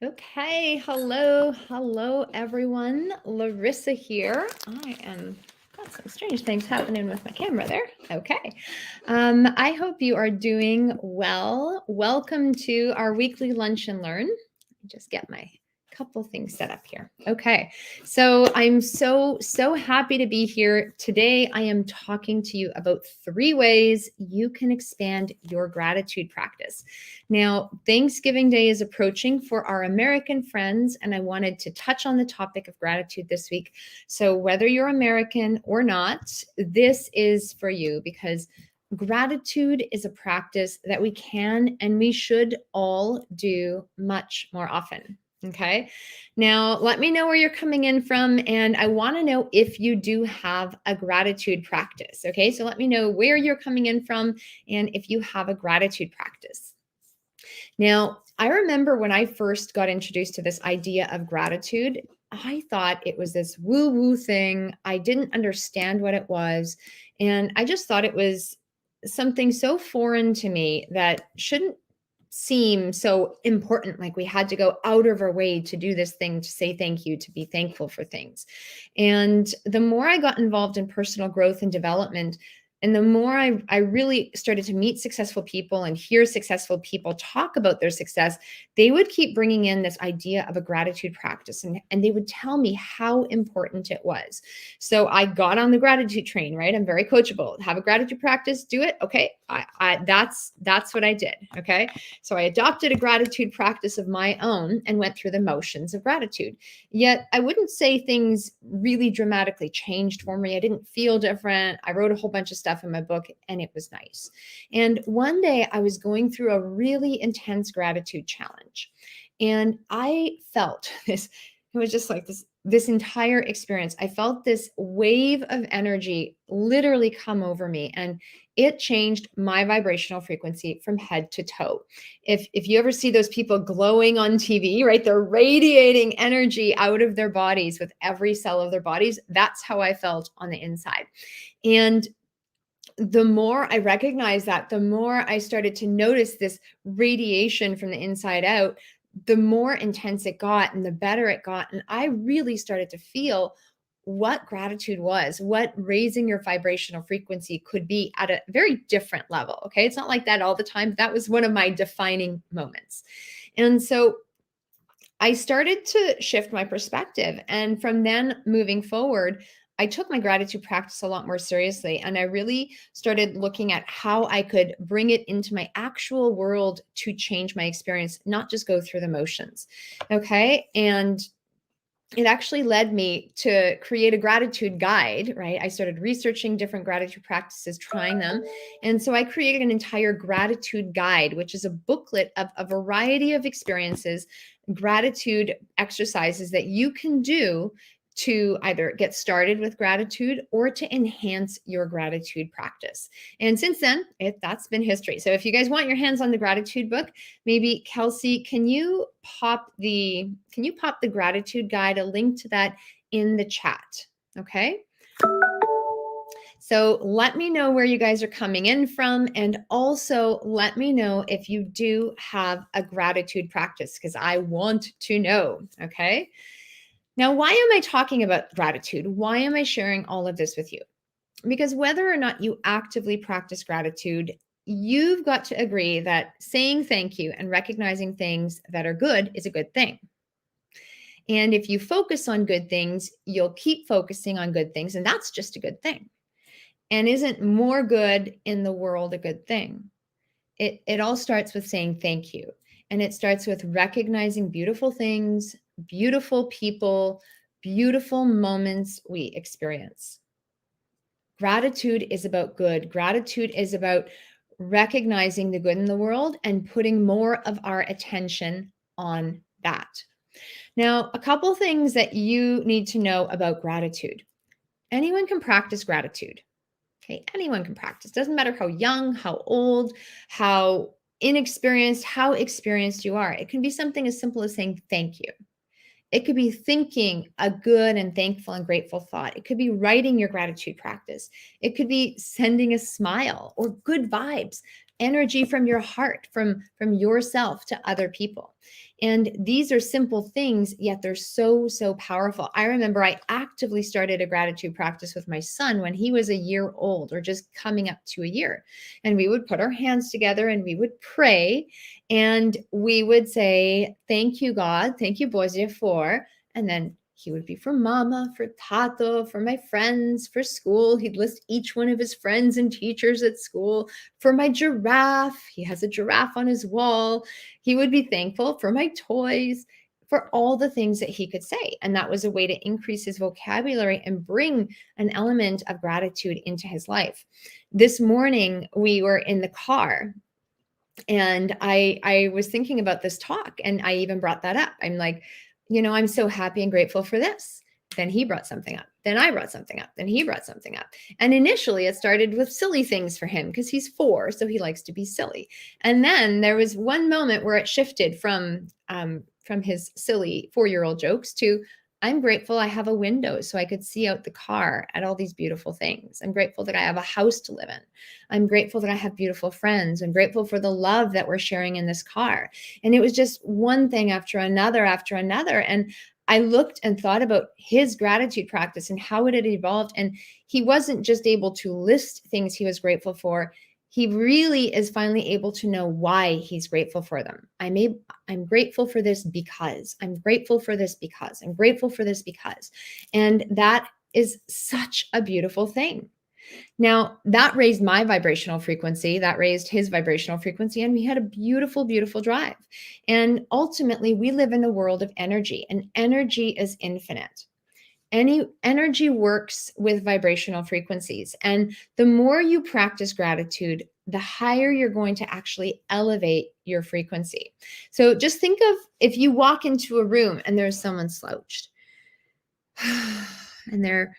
Okay, hello everyone. Larissa here. I am got some strange things happening with my camera there. Okay. I hope you are doing well. Welcome to our weekly lunch and learn. Let me just get my couple things set up here. Okay. So I'm so happy to be here. Today I am talking to you about 3 ways you can expand your gratitude practice. Now, Thanksgiving Day is approaching for our American friends, and I wanted to touch on the topic of gratitude this week. So, whether you're American or not, this is for you because gratitude is a practice that we can and we should all do much more often. Okay. Now, let me know where you're coming in from. And I want to know if you do have a gratitude practice. Okay. So let me know where you're coming in from and if you have a gratitude practice. Now, I remember when I first got introduced to this idea of gratitude, I thought it was this woo woo thing. I didn't understand what it was. And I just thought it was something so foreign to me that shouldn't seem so important. Like we had to go out of our way to do this thing, to say thank you, to be thankful for things. And the more I got involved in personal growth and development, and the more I really started to meet successful people and hear successful people talk about their success, they would keep bringing in this idea of a gratitude practice and they would tell me how important it was. So I got on the gratitude train, right? I'm very coachable. Have a gratitude practice, do it. Okay. That's what I did. Okay. So I adopted a gratitude practice of my own and went through the motions of gratitude. Yet I wouldn't say things really dramatically changed for me. I didn't feel different. I wrote a whole bunch of stuff in my book and it was nice. And one day I was going through a really intense gratitude challenge and I felt this, it was just like this entire experience. I felt this wave of energy literally come over me and it changed my vibrational frequency from head to toe. If you ever see those people glowing on TV, right? They're radiating energy out of their bodies with every cell of their bodies. That's how I felt on the inside. And the more I recognized that, the more I started to notice this radiation from the inside out, the more intense it got and the better it got. And I really started to feel what gratitude was, what raising your vibrational frequency could be at a very different level. Okay. It's not like that all the time. But that was one of my defining moments. And so I started to shift my perspective. And from then moving forward, I took my gratitude practice a lot more seriously. And I really started looking at how I could bring it into my actual world to change my experience, not just go through the motions. Okay. And it actually led me to create a gratitude guide, right? I started researching different gratitude practices, trying them. And so I created an entire gratitude guide, which is a booklet of a variety of experiences, gratitude exercises that you can do to either get started with gratitude or to enhance your gratitude practice. And since then, that's been history. So if you guys want your hands on the gratitude book, maybe Kelsey, can you pop the gratitude guide, a link to that in the chat? Okay. So let me know where you guys are coming in from. And also let me know if you do have a gratitude practice because I want to know. Okay. Now, why am I talking about gratitude? Why am I sharing all of this with you? Because whether or not you actively practice gratitude, you've got to agree that saying thank you and recognizing things that are good is a good thing. And if you focus on good things, you'll keep focusing on good things, and that's just a good thing. And isn't more good in the world a good thing? It all starts with saying thank you. And it starts with recognizing beautiful things, beautiful people, beautiful moments we experience. Gratitude is about good. Gratitude is about recognizing the good in the world and putting more of our attention on that. Now, a couple things that you need to know about gratitude. Anyone can practice gratitude. Okay, anyone can practice. Doesn't matter how young, how old, how inexperienced, how experienced you are. It can be something as simple as saying thank you. It could be thinking a good and thankful and grateful thought. It could be writing your gratitude practice. It could be sending a smile or good vibes. energy from your heart, from yourself to other people. And these are simple things, yet they're so, so powerful. I remember I actively started a gratitude practice with my son when he was a year old, or just coming up to a year. And we would put our hands together and we would pray, and we would say, thank you, God, thank you, Bozie, for, and then he would be for mama, for tato, for my friends, for school. He'd list each one of his friends and teachers at school. For my giraffe, he has a giraffe on his wall. He would be thankful for my toys, for all the things that he could say. And that was a way to increase his vocabulary and bring an element of gratitude into his life. This morning, we were in the car, and I was thinking about this talk, and I even brought that up. I'm like, I'm so happy and grateful for this. Then he brought something up. Then I brought something up. Then he brought something up. And initially it started with silly things for him because he's 4, so he likes to be silly. And then there was one moment where it shifted from his silly 4-year-old jokes to, I'm grateful I have a window so I could see out the car at all these beautiful things. I'm grateful that I have a house to live in. I'm grateful that I have beautiful friends. I'm grateful for the love that we're sharing in this car. And it was just one thing after another after another. And I looked and thought about his gratitude practice and how it had evolved. And he wasn't just able to list things he was grateful for. He really is finally able to know why he's grateful for them. I'm grateful for this because, I'm grateful for this because, I'm grateful for this because. And that is such a beautiful thing. Now, that raised my vibrational frequency, that raised his vibrational frequency, and we had a beautiful, beautiful drive. And ultimately, we live in a world of energy, and energy is infinite. Any energy works with vibrational frequencies. And the more you practice gratitude, the higher you're going to actually elevate your frequency. So just think of if you walk into a room and there's someone slouched and they're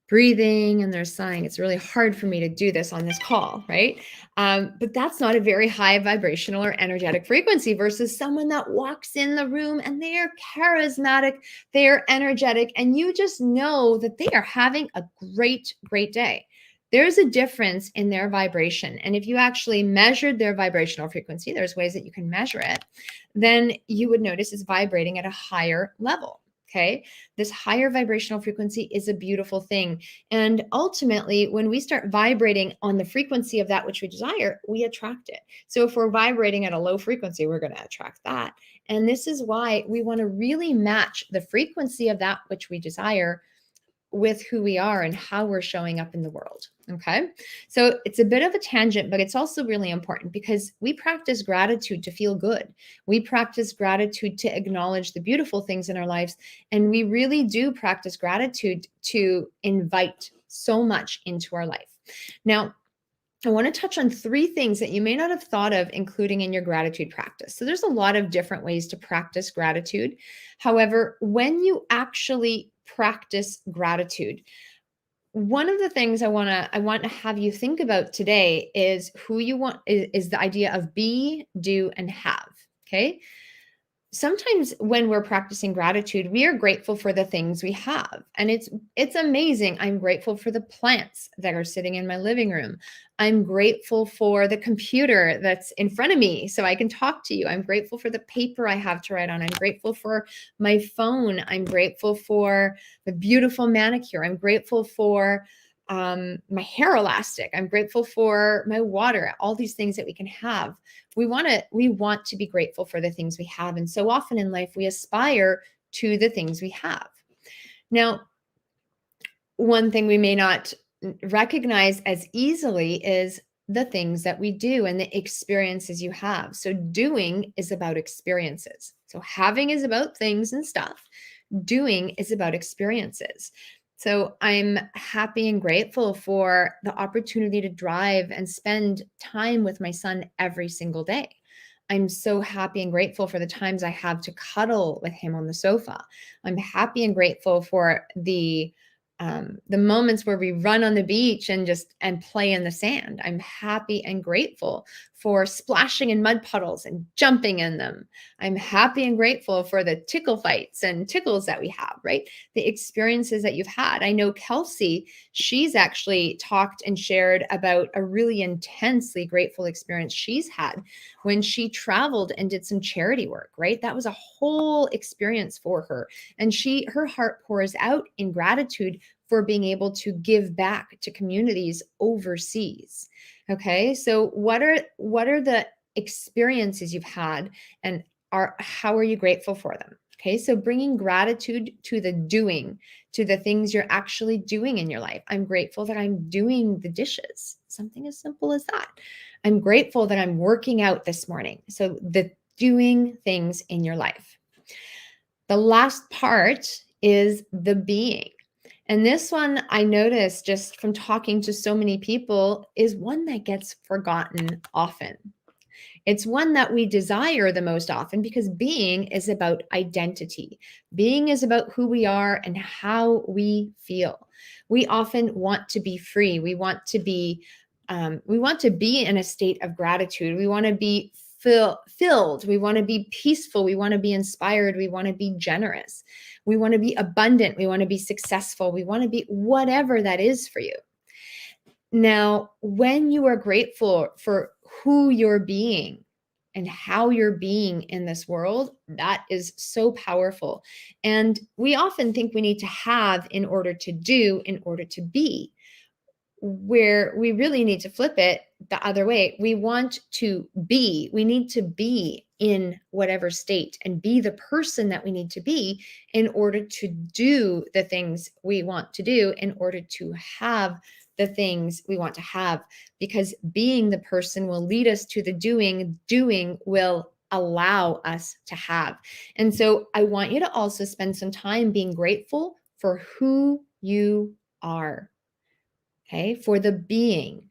breathing and they're sighing. It's really hard for me to do this on this call, right? But that's not a very high vibrational or energetic frequency versus someone that walks in the room and they are charismatic, they are energetic, and you just know that they are having a great, great day. There's a difference in their vibration. And if you actually measured their vibrational frequency, there's ways that you can measure it, then you would notice it's vibrating at a higher level. Okay. This higher vibrational frequency is a beautiful thing. And ultimately, when we start vibrating on the frequency of that which we desire, we attract it. So if we're vibrating at a low frequency, we're going to attract that. And this is why we want to really match the frequency of that which we desire with who we are and how we're showing up in the world. Okay. So it's a bit of a tangent, but it's also really important because we practice gratitude to feel good. We practice gratitude to acknowledge the beautiful things in our lives. And we really do practice gratitude to invite so much into our life. Now, I want to touch on 3 things that you may not have thought of including in your gratitude practice. So there's a lot of different ways to practice gratitude. However, when you actually practice gratitude, one of the things I want to have you think about today is who you want is the idea of be, do, and have. Okay. Sometimes when we're practicing gratitude, we are grateful for the things we have. And it's amazing. I'm grateful for the plants that are sitting in my living room. I'm grateful for the computer that's in front of me so I can talk to you. I'm grateful for the paper I have to write on. I'm grateful for my phone. I'm grateful for the beautiful manicure. I'm grateful for my hair elastic. I'm grateful for my water, all these things that we can have. We want to be grateful for the things we have. And so often in life, we aspire to the things we have. Now, one thing we may not recognize as easily is the things that we do and the experiences you have. So doing is about experiences. So having is about things and stuff. Doing is about experiences. So I'm happy and grateful for the opportunity to drive and spend time with my son every single day. I'm so happy and grateful for the times I have to cuddle with him on the sofa. I'm happy and grateful for the moments where we run on the beach and play in the sand. I'm happy and grateful for splashing in mud puddles and jumping in them. I'm happy and grateful for the tickle fights and tickles that we have, right? The experiences that you've had. I know Kelsey, she's actually talked and shared about a really intensely grateful experience she's had when she traveled and did some charity work, right? That was a whole experience for her. And her heart pours out in gratitude for being able to give back to communities overseas. Okay, so what are the experiences you've had, and how are you grateful for them? Okay, so bringing gratitude to the doing, to the things you're actually doing in your life. I'm grateful that I'm doing the dishes, something as simple as that. I'm grateful that I'm working out this morning. So the doing things in your life. The last part is the being. And this one I noticed just from talking to so many people is one that gets forgotten often. It's one that we desire the most often because being is about identity. Being is about who we are and how we feel. We often want to be free. We want to be in a state of gratitude. We want to be filled. We want to be peaceful. We want to be inspired. We want to be generous. We want to be abundant. We want to be successful. We want to be whatever that is for you. Now, when you are grateful for who you're being and how you're being in this world, that is so powerful. And we often think we need to have in order to do, in order to be, where we really need to flip it the other way. We want to be, we need to be in whatever state and be the person that we need to be in order to do the things we want to do, in order to have the things we want to have, because being the person will lead us to the doing. Doing will allow us to have. And so I want you to also spend some time being grateful for who you are. Okay, for the being,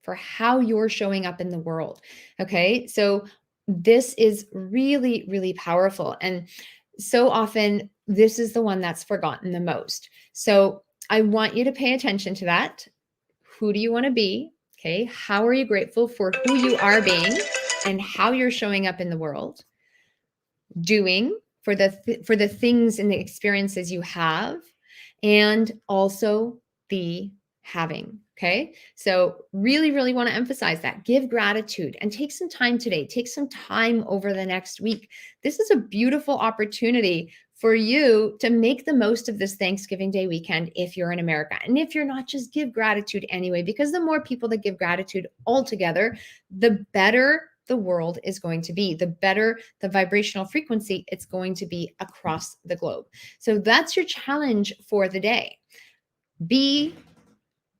for how you're showing up in the world. Okay, so this is really, really powerful. And so often, this is the one that's forgotten the most. So I want you to pay attention to that. Who do you want to be? Okay, how are you grateful for who you are being and how you're showing up in the world? Doing for the things and the experiences you have, and also the having. Okay, so really, really want to emphasize that. Give gratitude and take some time today. Take some time over the next week. This is a beautiful opportunity for you to make the most of this Thanksgiving Day weekend if you're in America. And if you're not, just give gratitude anyway, because the more people that give gratitude altogether, the better the world is going to be, the better the vibrational frequency it's going to be across the globe. So that's your challenge for the day. Be,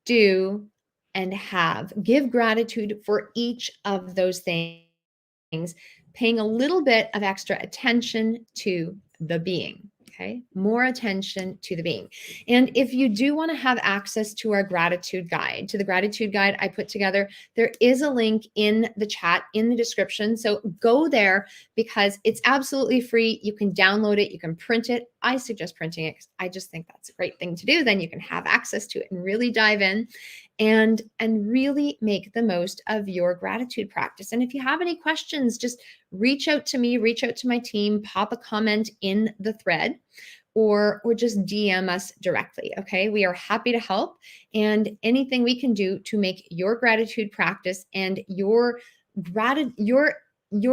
do, and have. Give gratitude for each of those things, paying a little bit of extra attention to the being. Okay, more attention to the being. And if you do want to have access to our gratitude guide, to the gratitude guide I put together, there is a link in the chat, in the description. So go there because it's absolutely free. You can download it, you can print it. I suggest printing it because I just think that's a great thing to do. Then you can have access to it and really dive in and really make the most of your gratitude practice. And if you have any questions, just reach out to me, reach out to my team, pop a comment in the thread, or just DM us directly. Okay, we are happy to help, and anything we can do to make your gratitude practice and your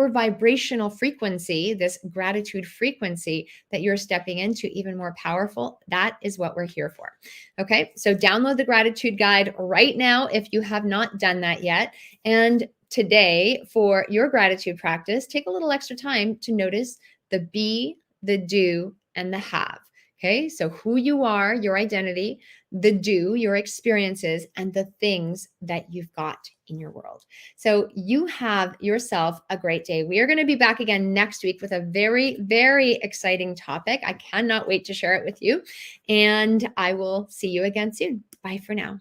vibrational frequency, this gratitude frequency that you're stepping into, even more powerful, that is what we're here for. Okay, so download the gratitude guide right now if you have not done that yet. And today, for your gratitude practice, take a little extra time to notice the be, the do, and the have. Okay, so who you are, your identity, the do, your experiences, and the things that you've got in your world. So you have yourself a great day. We are going to be back again next week with a very, very exciting topic. I cannot wait to share it with you. And I will see you again soon. Bye for now.